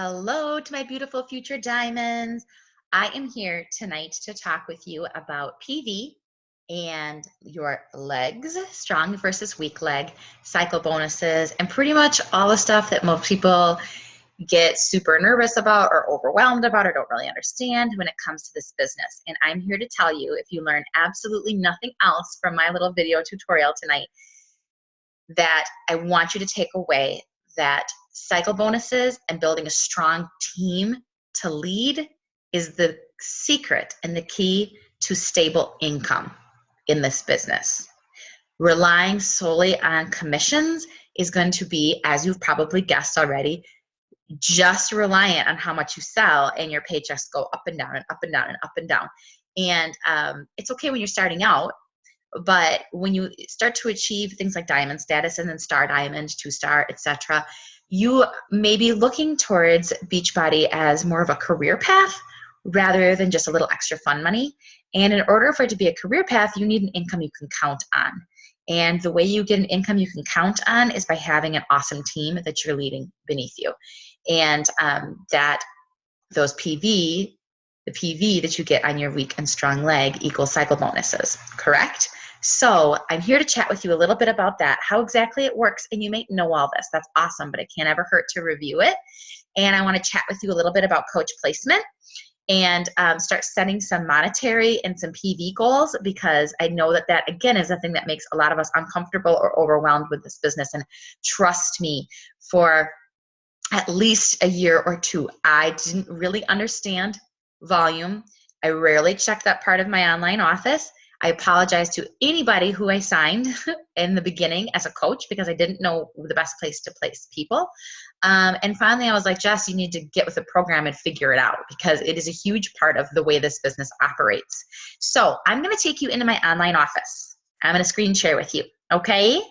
Hello to my beautiful future diamonds. I am here tonight to talk with you about PV and your legs, strong versus weak leg, cycle bonuses, and pretty much all the stuff that most people get super nervous about or overwhelmed about or don't really understand when it comes to this business. And I'm here to tell you, if you learn absolutely nothing else from my little video tutorial tonight, that I want you to take away that cycle bonuses and building a strong team to lead is the secret and the key to stable income in this business. Relying solely on commissions is going to be, as you've probably guessed already, just reliant on how much you sell, and your paychecks go up and down and up and down and up and down. And it's okay when you're starting out, but when you start to achieve things like diamond status and then star diamond, 2-star, etc., you may be looking towards Beachbody as more of a career path rather than just a little extra fun money. And in order for it to be a career path, you need an income you can count on. And the way you get an income you can count on is by having an awesome team that you're leading beneath you. And that those PV, the PV that you get on your weak and strong leg equals cycle bonuses, correct? So I'm here to chat with you a little bit about that, how exactly it works. And you may know all this. That's awesome, but it can't ever hurt to review it. And I want to chat with you a little bit about coach placement and start setting some monetary and some PV goals, because I know that that, again, is the thing that makes a lot of us uncomfortable or overwhelmed with this business. And trust me, for at least a year or two, I didn't really understand volume. I rarely checked that part of my online office. I apologize to anybody who I signed in the beginning as a coach, because I didn't know the best place to place people. And finally, I was like, Jess, you need to get with the program and figure it out, because it is a huge part of the way this business operates. So I'm going to take you into my online office. I'm going to screen share with you, okay?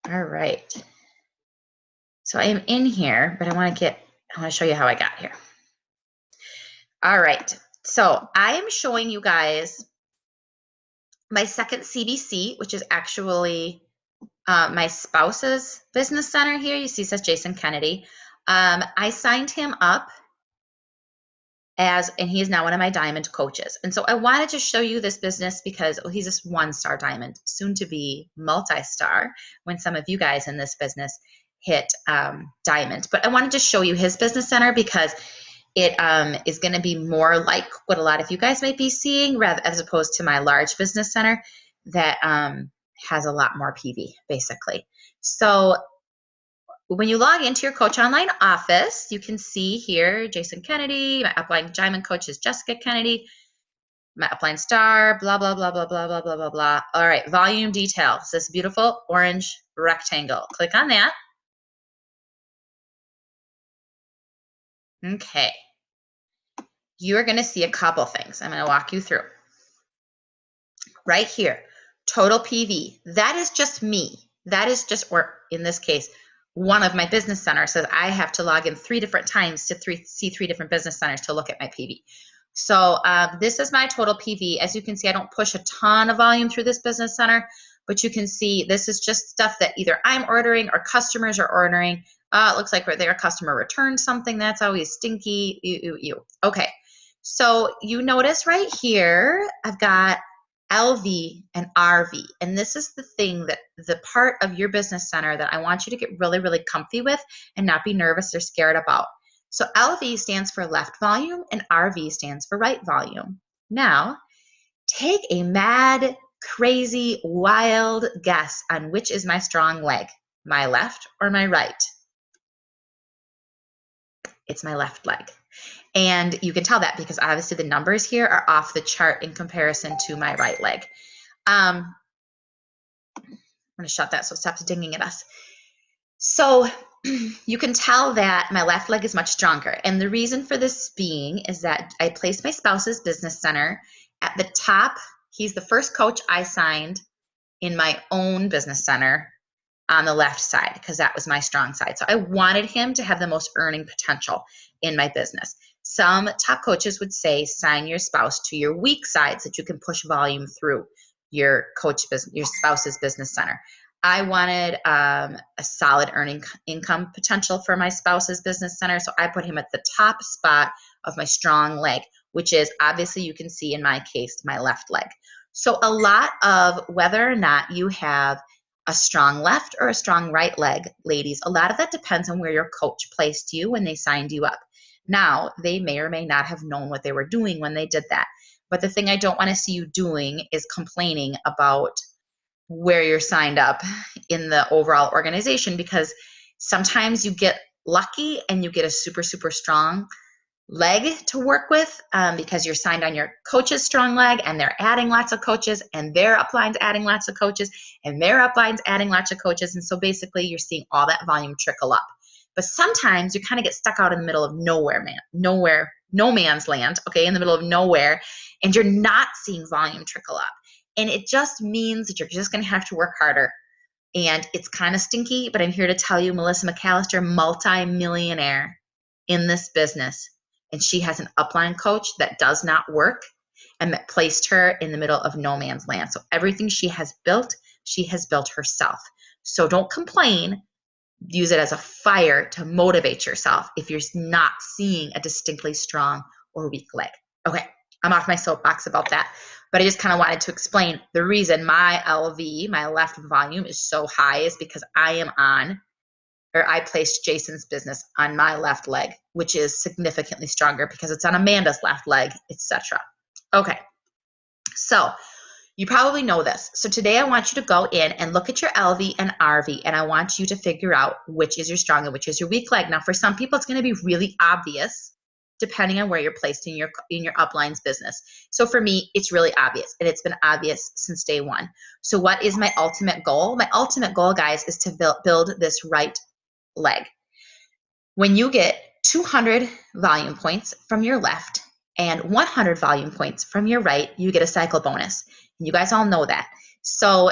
All right. So I am in here, but I want to show you how I got here. All right, so I am showing you guys my second CBC, which is actually my spouse's business center here. You see it says Jason Kennedy. I signed him up and he is now one of my diamond coaches. And so I wanted to show you this business because he's this 1-star diamond, soon to be multi-star when some of you guys in this business hit diamond. But I wanted to show you his business center because it is going to be more like what a lot of you guys might be seeing, rather as opposed to my large business center that has a lot more PV, basically. So when you log into your Coach Online office, you can see here Jason Kennedy. My upline diamond coach is Jessica Kennedy. My upline star, blah, blah, blah, blah, blah, blah, blah, blah, blah. All right, volume details. This beautiful orange rectangle. Click on that. Okay. You're going to see a couple things. I'm going to walk you through. Right here, total PV. That is just me. That is just, or in this case, one of my business centers says I have to log in 3 different times to see 3 different business centers to look at my PV. So this is my total PV. As you can see, I don't push a ton of volume through this business center, but you can see this is just stuff that either I'm ordering or customers are ordering. It looks like their customer returned something. That's always stinky. Okay. So you notice right here, I've got LV and RV. And this is the thing that the part of your business center that I want you to get really, really comfy with and not be nervous or scared about. So LV stands for left volume and RV stands for right volume. Now, take a mad, crazy, wild guess on which is my strong leg, my left or my right. It's my left leg. And you can tell that because obviously the numbers here are off the chart in comparison to my right leg. I'm going to shut that so it stops dinging at us. So you can tell that my left leg is much stronger. And the reason for this being is that I placed my spouse's business center at the top. He's the first coach I signed in my own business center on the left side because that was my strong side. So I wanted him to have the most earning potential in my business. Some top coaches would say sign your spouse to your weak side so that you can push volume through your spouse's business center. I wanted a solid earning income potential for my spouse's business center. So I put him at the top spot of my strong leg, which is obviously you can see in my case, my left leg. So a lot of whether or not you have a strong left or a strong right leg, ladies, a lot of that depends on where your coach placed you when they signed you up. Now, they may or may not have known what they were doing when they did that. But the thing I don't want to see you doing is complaining about where you're signed up in the overall organization, because sometimes you get lucky and you get a super, super strong leg to work with because you're signed on your coach's strong leg and they're adding lots of coaches and their upline's adding lots of coaches and their upline's adding lots of coaches. And so basically you're seeing all that volume trickle up. But sometimes you kind of get stuck out in the middle of nowhere, no man's land, okay, in the middle of nowhere, and you're not seeing volume trickle up. And it just means that you're just going to have to work harder. And it's kind of stinky, but I'm here to tell you, Melissa McAllister, multi-millionaire in this business, and she has an upline coach that does not work and that placed her in the middle of no man's land. So everything she has built herself. So don't complain. Use it as a fire to motivate yourself if you're not seeing a distinctly strong or weak leg. Okay, I'm off my soapbox about that, but I just kind of wanted to explain the reason my LV, my left volume, is so high is because I placed Jason's business on my left leg, which is significantly stronger because it's on Amanda's left leg, etc. Okay, so you probably know this. So today I want you to go in and look at your LV and RV, and I want you to figure out which is your strong and which is your weak leg. Now, for some people, it's going to be really obvious depending on where you're placed in your upline's business. So for me, it's really obvious, and it's been obvious since day one. So what is my ultimate goal? My ultimate goal, guys, is to build this right leg. When you get 200 volume points from your left and 100 volume points from your right, you get a cycle bonus. You guys all know that. So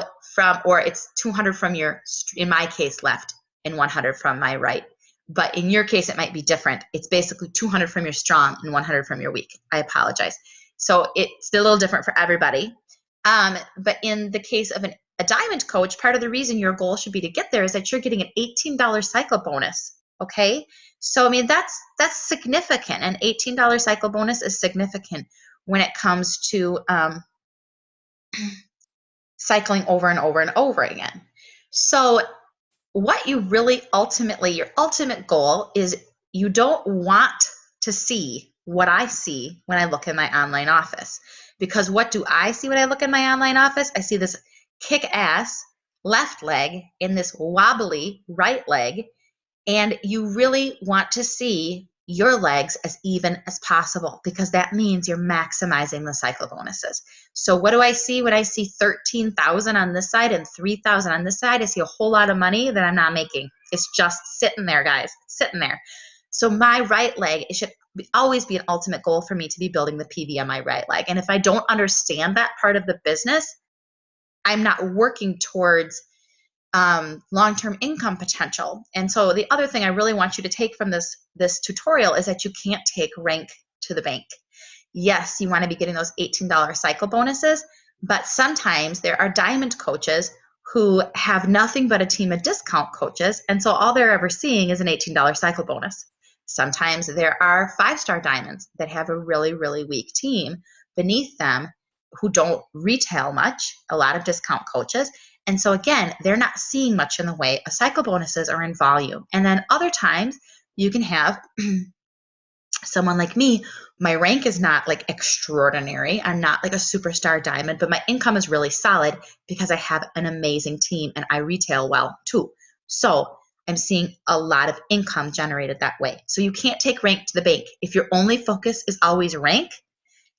or it's 200 from your, in my case, left and 100 from my right. But in your case, it might be different. It's basically 200 from your strong and 100 from your weak. I apologize. So it's a little different for everybody. But in the case of a diamond coach, part of the reason your goal should be to get there is that you're getting an $18 cycle bonus. Okay. So, I mean, that's significant. An $18 cycle bonus is significant when it comes to cycling over and over and over again. So what you really your ultimate goal is, you don't want to see what I see when I look in my online office. Because what do I see when I look in my online office? I see this kick-ass left leg in this wobbly right leg. And you really want to see your legs as even as possible, because that means you're maximizing the cycle bonuses. So what do I see when I see 13,000 on this side and 3,000 on this side? I see a whole lot of money that I'm not making. It's just sitting there, guys, sitting there. So my right leg, it should always be an ultimate goal for me to be building the PV on my right leg. And if I don't understand that part of the business, I'm not working towards long-term income potential. And so the other thing I really want you to take from this tutorial is that you can't take rank to the bank. Yes, you want to be getting those $18 cycle bonuses, but sometimes there are diamond coaches who have nothing but a team of discount coaches, and so all they're ever seeing is an $18 cycle bonus. Sometimes there are 5-star diamonds that have a really, really weak team beneath them who don't retail much, a lot of discount coaches. And so again, they're not seeing much in the way of cycle bonuses or in volume. And then other times you can have someone like me, my rank is not like extraordinary. I'm not like a superstar diamond, but my income is really solid because I have an amazing team and I retail well too. So I'm seeing a lot of income generated that way. So you can't take rank to the bank. If your only focus is always rank,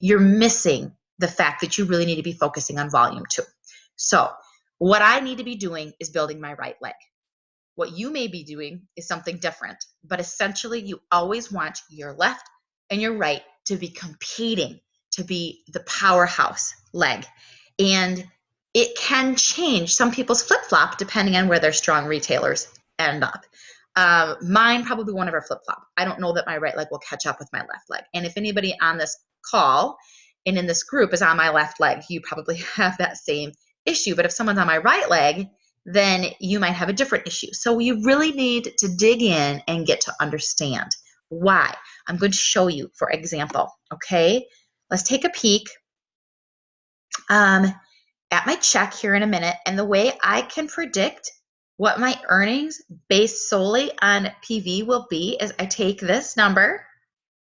you're missing the fact that you really need to be focusing on volume too. So what I need to be doing is building my right leg. What you may be doing is something different, but essentially you always want your left and your right to be competing, to be the powerhouse leg. And it can change some people's flip-flop depending on where their strong retailers end up. Mine probably won't ever flip-flop. I don't know that my right leg will catch up with my left leg. And if anybody on this call and in this group is on my left leg, you probably have that same issue. But if someone's on my right leg, then you might have a different issue. So you really need to dig in and get to understand why. I'm going to show you, for example, okay? Let's take a peek at my check here in a minute. And the way I can predict what my earnings based solely on PV will be is I take this number,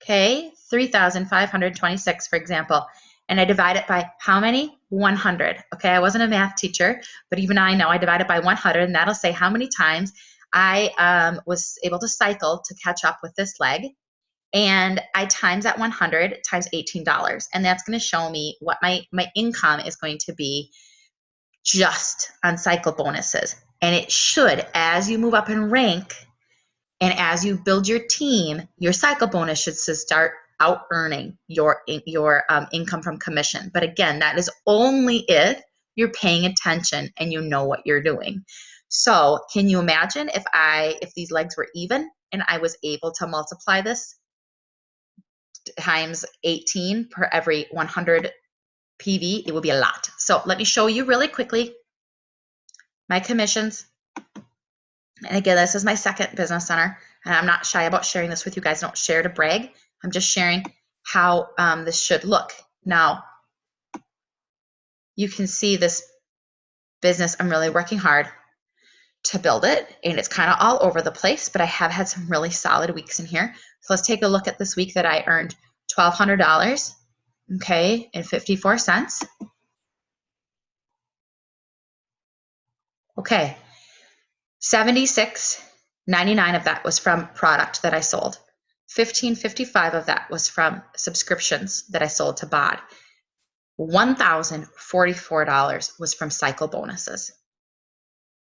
okay, 3,526, for example, and I divide it by how many? 100. Okay, I wasn't a math teacher, but even I know I divide it by 100, and that'll say how many times I was able to cycle to catch up with this leg. And I times that 100 times $18. And that's going to show me what my income is going to be just on cycle bonuses. And it should, as you move up in rank and as you build your team, your cycle bonus should start out earning your income from commission. But again, that is only if you're paying attention and you know what you're doing. So can you imagine if these legs were even and I was able to multiply this times 18 per every 100 PV, it would be a lot. So let me show you really quickly my commissions. And again, this is my second business center, and I'm not shy about sharing this with you guys. I don't share to brag. I'm just sharing how this should look. Now, you can see this business, I'm really working hard to build it, and it's kind of all over the place, but I have had some really solid weeks in here. So let's take a look at this week that I earned $1,200, okay, and 54 cents. Okay, $76.99 of that was from product that I sold. $15.55 of that was from subscriptions that I sold to BOD. $1,044 was from cycle bonuses.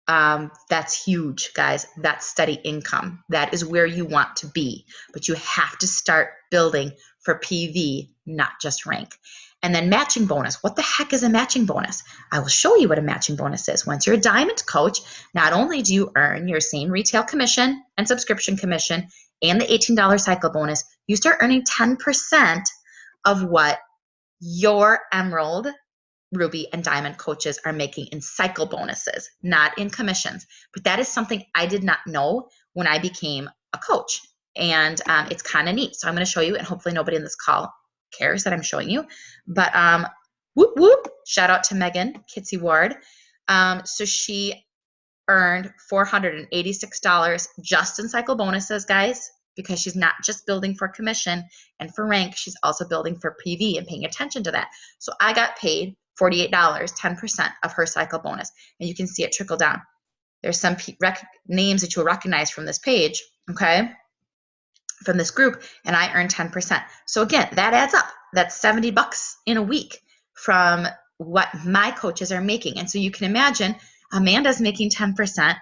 That's huge, guys. That's steady income. That is where you want to be, but you have to start building for PV, not just rank. And then matching bonus. What the heck is a matching bonus? I will show you what a matching bonus is. Once you're a diamond coach, not only do you earn your same retail commission and subscription commission and the $18 cycle bonus, you start earning 10% of what your Emerald, Ruby, and Diamond coaches are making in cycle bonuses, not in commissions. But that is something I did not know when I became a coach. And it's kind of neat. So I'm going to show you, and hopefully nobody in this call cares that I'm showing you. But whoop, whoop, shout out to Megan Kitsy Ward. So she earned $486 just in cycle bonuses, guys, because she's not just building for commission and for rank, she's also building for PV and paying attention to that. So I got paid $48, 10% of her cycle bonus. And you can see it trickle down. There's some names that you'll recognize from this page, okay, from this group, and I earned 10%. So again, that adds up. That's $70 in a week from what my coaches are making. And so you can imagine Amanda's making 10%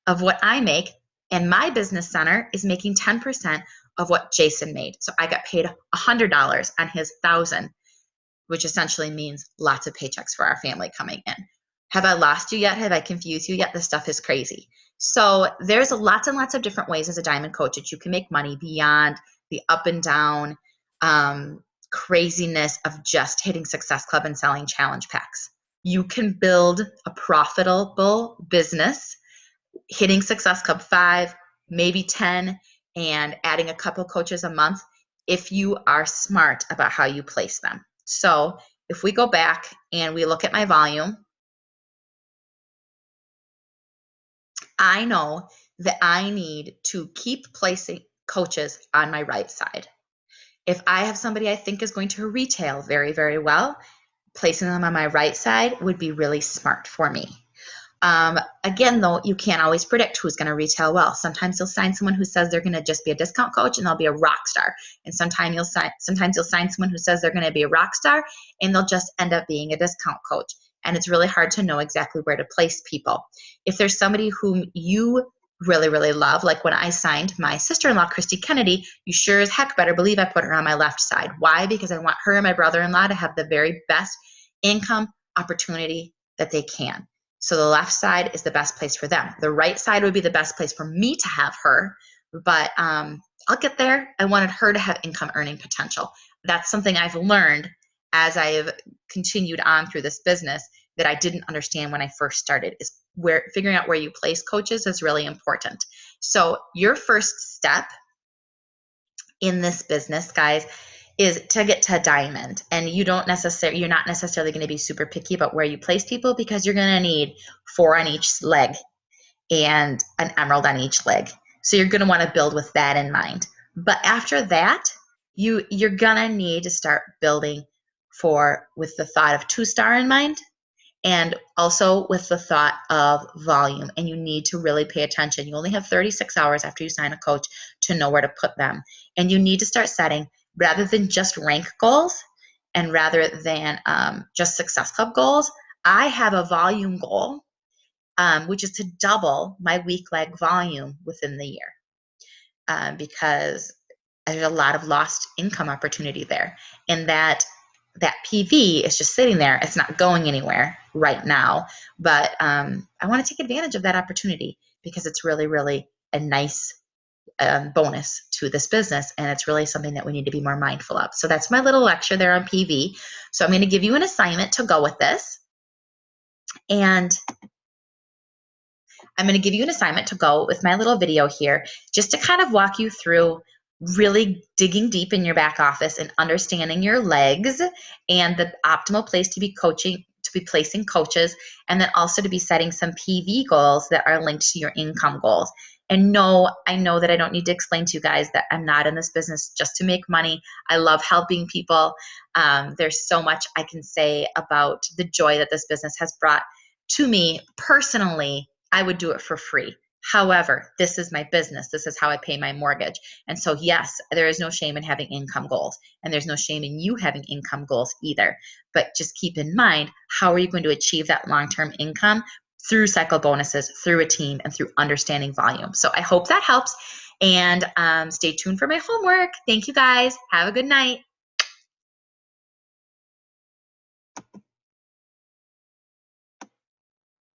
of what I make, and my business center is making 10% of what Jason made. So I got paid $100 on his 1,000, which essentially means lots of paychecks for our family coming in. Have I lost you yet? Have I confused you yet? This stuff is crazy. So there's lots and lots of different ways as a diamond coach that you can make money beyond the up and down craziness of just hitting Success Club and selling challenge packs. You can build a profitable business hitting Success Club 5, maybe 10, and adding a couple coaches a month if you are smart about how you place them. So if we go back and we look at my volume, I know that I need to keep placing coaches on my right side. If I have somebody I think is going to retail very, very well, placing them on my right side would be really smart for me. Again, though, you can't always predict who's going to retail well. Sometimes you'll sign someone who says they're going to just be a discount coach and they'll be a rock star. And sometimes you'll sign someone who says they're going to be a rock star and they'll just end up being a discount coach. And it's really hard to know exactly where to place people. If there's somebody whom you really, really love, like when I signed my sister-in-law, Christy Kennedy, you sure as heck better believe I put her on my left side. Why? Because I want her and my brother-in-law to have the very best income opportunity that they can. So the left side is the best place for them. The right side would be the best place for me to have her, but I'll get there. I wanted her to have income earning potential. That's something I've learned as I have continued on through this business that I didn't understand when I first started, is figuring out where you place coaches is really important. So your first step in this business, guys, is to get to diamond. And you're not necessarily going to be super picky about where you place people, because you're going to need 4 on each leg and an emerald on each leg. So you're going to want to build with that in mind. But after that, you're going to need to start building with the thought of 2-star in mind, and also with the thought of volume. And you need to really pay attention. You only have 36 hours after you sign a coach to know where to put them. And you need to start setting, rather than just rank goals and rather than just Success Club goals, I have a volume goal, which is to double my weak leg volume within the year, because there's a lot of lost income opportunity there. And that PV is just sitting there. It's not going anywhere right now, but I want to take advantage of that opportunity, because it's really, really a nice bonus to this business, and it's really something that we need to be more mindful of. So that's my little lecture there on PV. So I'm going to give you an assignment to go with this, and I'm going to give you an assignment to go with my little video here, just to kind of walk you through really digging deep in your back office and understanding your legs and the optimal place to be placing coaches, and then also to be setting some PV goals that are linked to your income goals. And no, I know that I don't need to explain to you guys that I'm not in this business just to make money. I love helping people. There's so much I can say about the joy that this business has brought to me personally. I would do it for free. However, this is my business. This is how I pay my mortgage. And so, yes, there is no shame in having income goals, and there's no shame in you having income goals either. But just keep in mind, how are you going to achieve that long-term income? Through cycle bonuses, through a team, and through understanding volume. So I hope that helps. And stay tuned for my homework. Thank you, guys. Have a good night.